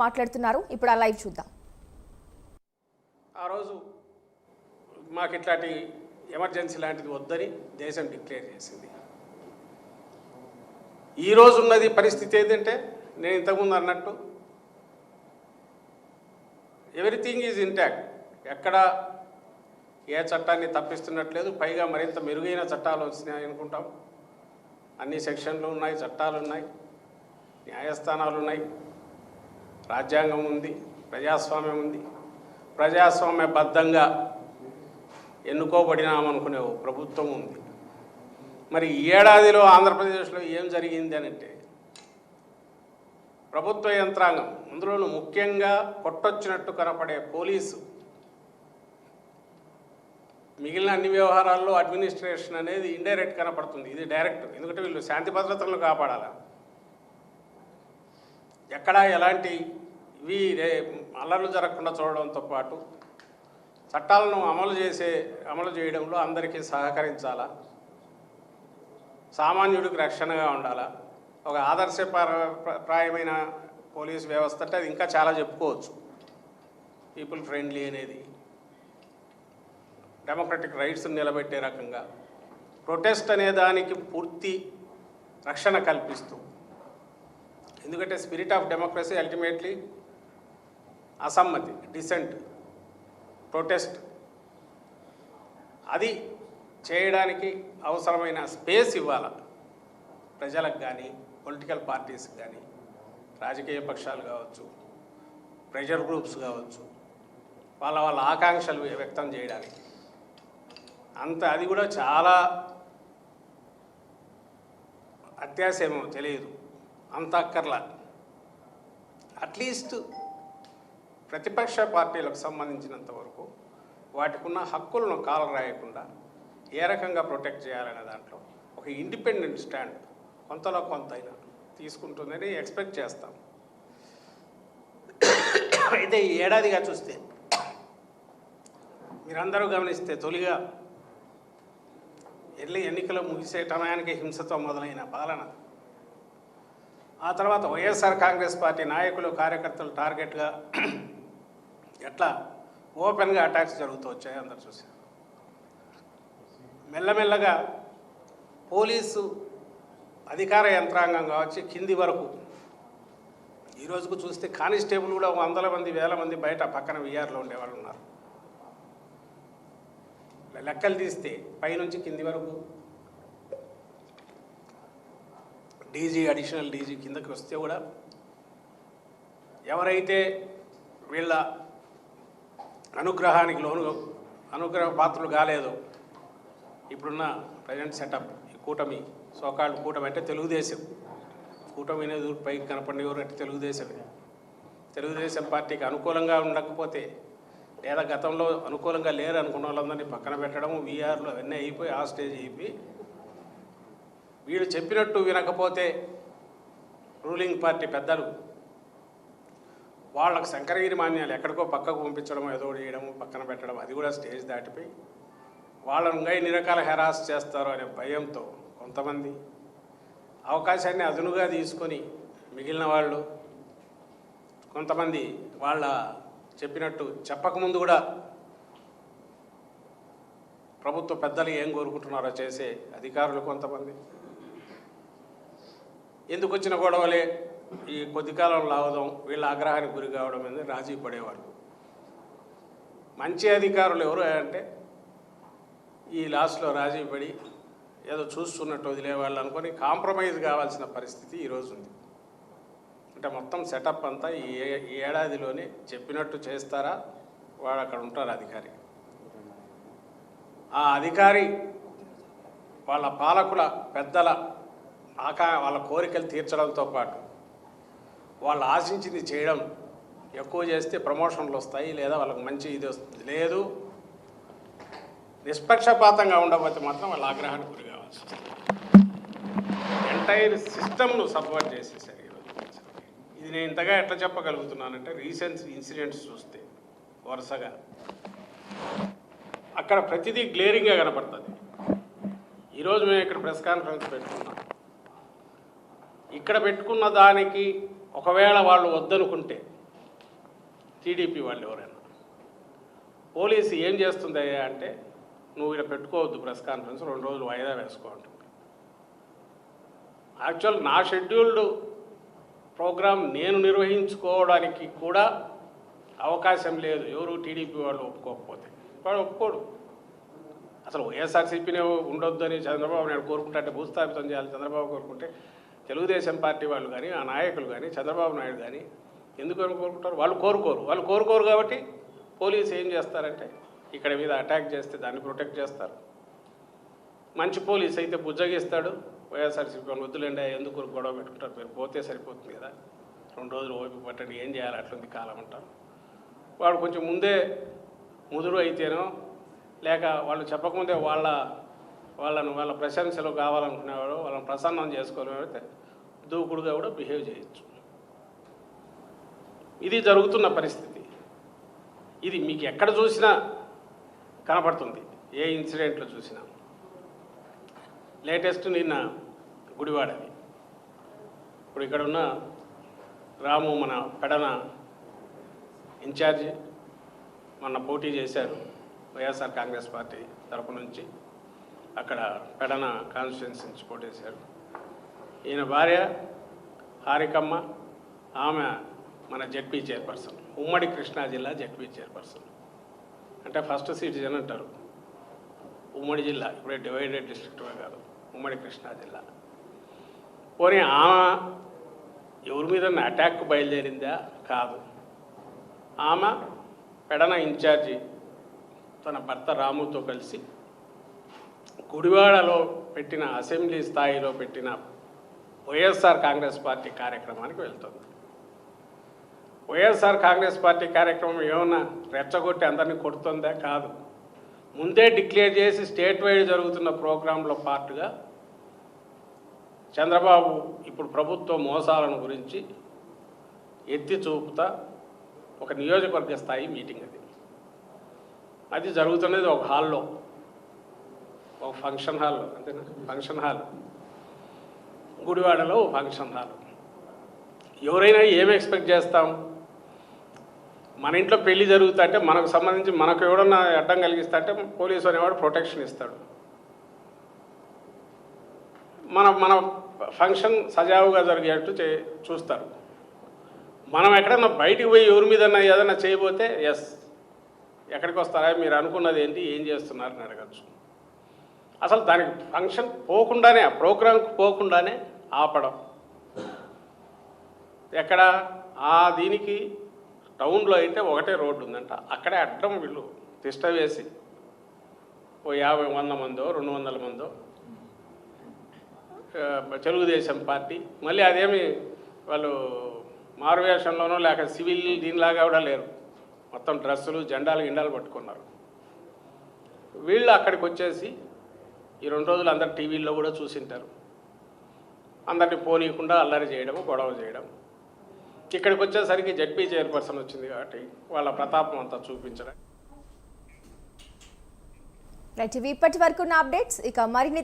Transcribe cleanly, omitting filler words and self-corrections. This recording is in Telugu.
మాట్లాడుతున్నారు. ఇప్పుడు ఆ లైవ్ చూద్దాం. ఆ రోజు మాకు ఇట్లాంటి ఎమర్జెన్సీ లాంటిది వద్దని దేశం డిక్లేర్ చేసింది. ఈరోజు ఉన్నది పరిస్థితి ఏంటంటే నేను ఇంతకుముందు అన్నట్టు ఎవ్రీథింగ్ ఈజ్ ఇంటాక్ట్. ఎక్కడ ఏ చట్టాన్ని తప్పిస్తున్నట్లేదు. పైగా మరింత మెరుగైన చట్టాలు వచ్చినాయి అనుకుంటాం. అన్ని సెక్షన్లు ఉన్నాయి, చట్టాలు ఉన్నాయి, న్యాయస్థానాలు ఉన్నాయి, రాజ్యాంగం ఉంది, ప్రజాస్వామ్యం ఉంది. ప్రజాస్వామ్యబద్ధంగా ఎన్నుకోబడినామనుకునే ప్రభుత్వం ఉంది. మరి ఈ ఏడాదిలో ఆంధ్రప్రదేశ్లో ఏం జరిగింది అని అంటే ప్రభుత్వ యంత్రాంగం, అందులోనూ ముఖ్యంగా కొట్టొచ్చినట్టు కనపడే పోలీసు, మిగిలిన అన్ని వ్యవహారాల్లో అడ్మినిస్ట్రేషన్ అనేది ఇండైరెక్ట్ కనపడుతుంది, ఇది డైరెక్ట్. ఎందుకంటే వీళ్ళు శాంతి భద్రతలను కాపాడాలి. ఎక్కడా ఎలాంటి ఇవి అల్లర్లు జరగకుండా చూడడంతో పాటు చట్టాలను అమలు చేయడంలో అందరికీ సహకరించాలా, సామాన్యుడికి రక్షణగా ఉండాలా. ఒక ఆదర్శప్రాయమైన పోలీస్ వ్యవస్థ అంటే అది ఇంకా చాలా చెప్పుకోవచ్చు. పీపుల్ ఫ్రెండ్లీ అనేది, డెమోక్రటిక్ రైట్స్ నిలబెట్టే రకంగా, ప్రొటెస్ట్ అనే దానికి పూర్తి రక్షణ కల్పిస్తూ. ఎందుకంటే స్పిరిట్ ఆఫ్ డెమోక్రసీ అల్టిమేట్లీ అసమ్మతి, డిసెంట్, ప్రొటెస్ట్. అది చేయడానికి అవసరమైన స్పేస్ ఇవ్వాలి ప్రజలకు కానీ, పొలిటికల్ పార్టీస్కి కానీ, రాజకీయ పక్షాలు కావచ్చు, ప్రెషర్ గ్రూప్స్ కావచ్చు, వాళ్ళ ఆకాంక్షలు వ్యక్తం చేయడానికి. అది కూడా చాలా అత్యాశేమో తెలియదు, అంత అక్కర్లా. అట్లీస్ట్ ప్రతిపక్ష పార్టీలకు సంబంధించినంత వరకు వాటికున్న హక్కులను కాలరాయకుండా ఏ రకంగా ప్రొటెక్ట్ చేయాలనే దాంట్లో ఒక ఇండిపెండెంట్ స్టాండ్ కొంతలో కొంతైనా తీసుకుంటుందని ఎక్స్పెక్ట్ చేస్తాం. అయితే ఈ ఏడాదిగా చూస్తే మీరందరూ గమనిస్తే తొలిగా ఎన్నికలు ముగిసే సమయానికి హింసతో మొదలైన పాలన, ఆ తర్వాత వైఎస్ఆర్ కాంగ్రెస్ పార్టీ నాయకులు, కార్యకర్తలు టార్గెట్గా ఎట్లా ఓపెన్గా అటాక్స్ జరుగుతూ వచ్చాయి అందరు చూశారు. మెల్లమెల్లగా పోలీసు అధికార యంత్రాంగం కావచ్చు కింది వరకు ఈ రోజుకు చూస్తే కానిస్టేబుల్ కూడా వందల మంది, వేల మంది బయట పక్కన విఆర్లో ఉండేవాళ్ళు ఉన్నారు. లెక్కలు తీస్తే పైనుంచి కింది వరకు డీజీ, అడిషనల్ డీజీ కిందకి వస్తే కూడా ఎవరైతే వీళ్ళ అనుగ్రహ పాత్రలు కాలేదో, ఇప్పుడున్న ప్రజెంట్ సెటప్, ఈ కూటమి, సోకాళ్ళు కూటమి అంటే తెలుగుదేశం, కూటమి అనేది పైకి కనపడేవారు అంటే తెలుగుదేశం పార్టీకి అనుకూలంగా ఉండకపోతే, లేదా గతంలో అనుకూలంగా లేరు అనుకున్న వాళ్ళందరినీ పక్కన పెట్టడం, వీఆర్లు అవన్నీ అయిపోయి ఆ స్టేజ్ అయిపోయి వీళ్ళు చెప్పినట్టు వినకపోతే రూలింగ్ పార్టీ పెద్దలు వాళ్ళకు శంకరగిరి మాన్యాలు ఎక్కడికో పక్కకు పంపించడం, ఏదో చేయడం, పక్కన పెట్టడం, అది కూడా స్టేజ్ దాటిపోయి వాళ్ళను ఇంకా ఎన్ని రకాల హెరాస్ చేస్తారో అనే భయంతో కొంతమంది అవకాశాన్ని అదునుగా తీసుకొని మిగిలిన వాళ్ళు కొంతమంది వాళ్ళ చెప్పినట్టు చెప్పకముందు కూడా ప్రభుత్వ పెద్దలు ఏం కోరుకుంటున్నారో చేసే అధికారులు కొంతమంది, ఎందుకు వచ్చిన గొడవలే ఈ కొద్ది కాలం లావడం, వీళ్ళ ఆగ్రహానికి గురి కావడం అనేది రాజీ పడేవాళ్ళు. మంచి అధికారులు ఎవరు అంటే ఈ లాస్ట్లో రాజీ పడి ఏదో చూస్తున్నట్టు వదిలేవాళ్ళు అనుకొని కాంప్రమైజ్ కావాల్సిన పరిస్థితి ఈరోజు ఉంది. అంటే మొత్తం సెటప్ అంతా ఈ ఏడాదిలోనే చెప్పినట్టు చేస్తారా, వాడు అక్కడ ఉంటారు అధికారి. ఆ అధికారి వాళ్ళ పాలకుల పెద్దల వాళ్ళ కోరికలు తీర్చడంతో పాటు వాళ్ళు ఆశించింది చేయడం, ఎక్కువ చేస్తే ప్రమోషన్లు వస్తాయి, లేదా వాళ్ళకి మంచి ఇది వస్తుంది, లేదు నిష్పక్షపాతంగా ఉండకపోతే మాత్రం వాళ్ళ ఆగ్రహానికి గురి కావాల్సి వస్తుంది. ఎంటైర్ సిస్టమ్ను సపోర్ట్ చేసేసారు ఈరోజు. ఇది నేను ఇంతగా ఎట్లా చెప్పగలుగుతున్నానంటే రీసెంట్ ఇన్సిడెంట్స్ చూస్తే వరుసగా అక్కడ ప్రతిదీ గ్లేరింగ్గా కనపడుతుంది. ఈరోజు మేము ఇక్కడ ప్రెస్ కాన్ఫరెన్స్ పెట్టుకున్నాం. ఇక్కడ పెట్టుకున్న దానికి ఒకవేళ వాళ్ళు వద్దనుకుంటే టీడీపీ వాళ్ళు ఎవరైనా. పోలీసు ఏం చేస్తుందయ్యా అంటే, నువ్వు ఇక్కడ పెట్టుకోవద్దు ప్రెస్ కాన్ఫరెన్స్, 2 రోజులు వాయిదా వేసుకో అంటుంది. యాక్చువల్ నా షెడ్యూల్డ్ ప్రోగ్రాం నేను నిర్వహించుకోవడానికి కూడా అవకాశం లేదు, ఎవరు టీడీపీ వాళ్ళు ఒప్పుకోకపోతే. వాడు ఒప్పుకోడు. అసలు వైఎస్ఆర్సీపీనే ఉండొద్దని చంద్రబాబు నాయుడు కోరుకుంటే, భూస్థాపితం చేయాలి చంద్రబాబు కోరుకుంటే, తెలుగుదేశం పార్టీ వాళ్ళు కానీ, ఆ నాయకులు కానీ, చంద్రబాబు నాయుడు కానీ ఎందుకు కోరుకుంటారు? వాళ్ళు కోరుకోరు కాబట్టి పోలీసు ఏం చేస్తారంటే, ఇక్కడ మీద అటాక్ చేస్తే దాన్ని ప్రొటెక్ట్ చేస్తారు. మంచి పోలీస్ అయితే బుజ్జగిస్తాడు, వైఎస్ఆర్సీపీ వాళ్ళు వద్దులేండి ఎందుకు గొడవ పెట్టుకుంటారు, మీరు పోతే సరిపోతుంది కదా, 2 రోజులు ఓపిక పట్టండి, ఏం చేయాలి అట్లుంది కాలం అంటారు. వాడు కొంచెం ముందే ముదురు అయితేనో, లేక వాళ్ళు చెప్పకముందే వాళ్ళ ప్రశంసలు కావాలనుకునేవాడు, వాళ్ళని ప్రసన్నం చేసుకోవాలంటే దూకుడుగా కూడా బిహేవ్ చేయొచ్చు. ఇది జరుగుతున్న పరిస్థితి. ఇది మీకు ఎక్కడ చూసినా కనపడుతుంది, ఏ ఇన్సిడెంట్లో చూసినా. లేటెస్ట్ నిన్న గుడివాడది. ఇప్పుడు ఇక్కడ ఉన్న రాము మన పెడన ఇన్ఛార్జి మొన్న పోటీ చేశారు వైఎస్ఆర్ కాంగ్రెస్ పార్టీ తరపు నుంచి. అక్కడ పెడన కాన్స్టిట్యున్సీ నుంచి పోటీ చేశారు. ఈయన భార్య హారికమ్మ, ఆమె మన జెడ్పీ చైర్పర్సన్, ఉమ్మడి కృష్ణా జిల్లా జెడ్పీ చైర్పర్సన్. అంటే ఫస్ట్ సిటిజన్ అంటారు ఉమ్మడి జిల్లా, ఇప్పుడే డివైడెడ్ డిస్ట్రిక్ట్గా కాదు, ఉమ్మడి కృష్ణా జిల్లా. పోనీ ఆమె ఎవరి మీద అటాక్ బయలుదేరిందా? కాదు. ఆమె పెడన ఇన్ఛార్జి తన భర్త రాముతో కలిసి గుడివాడలో పెట్టిన, అసెంబ్లీ స్థాయిలో పెట్టిన వైఎస్ఆర్ కాంగ్రెస్ పార్టీ కార్యక్రమానికి వెళ్తుంది. వైఎస్ఆర్ కాంగ్రెస్ పార్టీ కార్యక్రమం ఏమన్నా రెచ్చగొట్టి అందరినీ కొడుతుందా? కాదు. ముందే డిక్లేర్ చేసి స్టేట్ వైడ్ జరుగుతున్న ప్రోగ్రాంలో పార్ట్గా చంద్రబాబు ఇప్పుడు ప్రభుత్వ మోసాలను గురించి ఎత్తి చూపుతా ఒక నియోజకవర్గ స్థాయి మీటింగ్ అది జరుగుతున్నది ఒక హాల్లో, ఒక ఫంక్షన్ హాల్, అంతేనా? ఫంక్షన్ హాల్, గుడివాడలో ఫంక్షన్ హాల్. ఎవరైనా ఏమి ఎక్స్పెక్ట్ చేస్తాం? మన ఇంట్లో పెళ్లి జరుగుతుంటే మనకు సంబంధించి మనకు ఎవడన్నా అడ్డం కలిగిస్తా అంటే పోలీసు అనేవాడు ప్రొటెక్షన్ ఇస్తాడు. మన ఫంక్షన్ సజావుగా జరిగేట్టు చూస్తారు. మనం ఎక్కడన్నా బయటికి పోయి ఎవరి మీద ఏదైనా చేయబోతే ఎస్ ఎక్కడికి వస్తారా, మీరు అనుకున్నది ఏంటి, ఏం చేస్తున్నారని అడగచ్చు. అసలు దానికి ఫంక్షన్ పోకుండానే, ఆ ప్రోగ్రాంకి పోకుండానే ఆపడం. ఎక్కడ దీనికి టౌన్లో అయితే ఒకటే రోడ్డు ఉందంట, అక్కడే అడ్డం వీళ్ళు తిష్ట వేసి ఓ 50-100 మందో 200 మందో తెలుగుదేశం పార్టీ, మళ్ళీ అదేమి వాళ్ళు మారువేషంలోనో లేక సివిల్ దీనిలాగా కూడా లేరు, మొత్తం డ్రెస్సులు జెండాలు గిండాలు పట్టుకున్నారు. వీళ్ళు అక్కడికి వచ్చేసి ఈ 2 రోజులు అందరు టీవీల్లో కూడా చూసింటారు, అందరినీ పోనీయకుండా అల్లరి చేయడం, గొడవ చేయడం. ఇక్కడికి వచ్చేసరికి జెడ్పీ చైర్పర్సన్ వచ్చింది కాబట్టి వాళ్ళ ప్రతాపం అంతా చూపించడం. ఇప్పటి వరకు ఉన్న అప్డేట్స్. ఇక మరిన్ని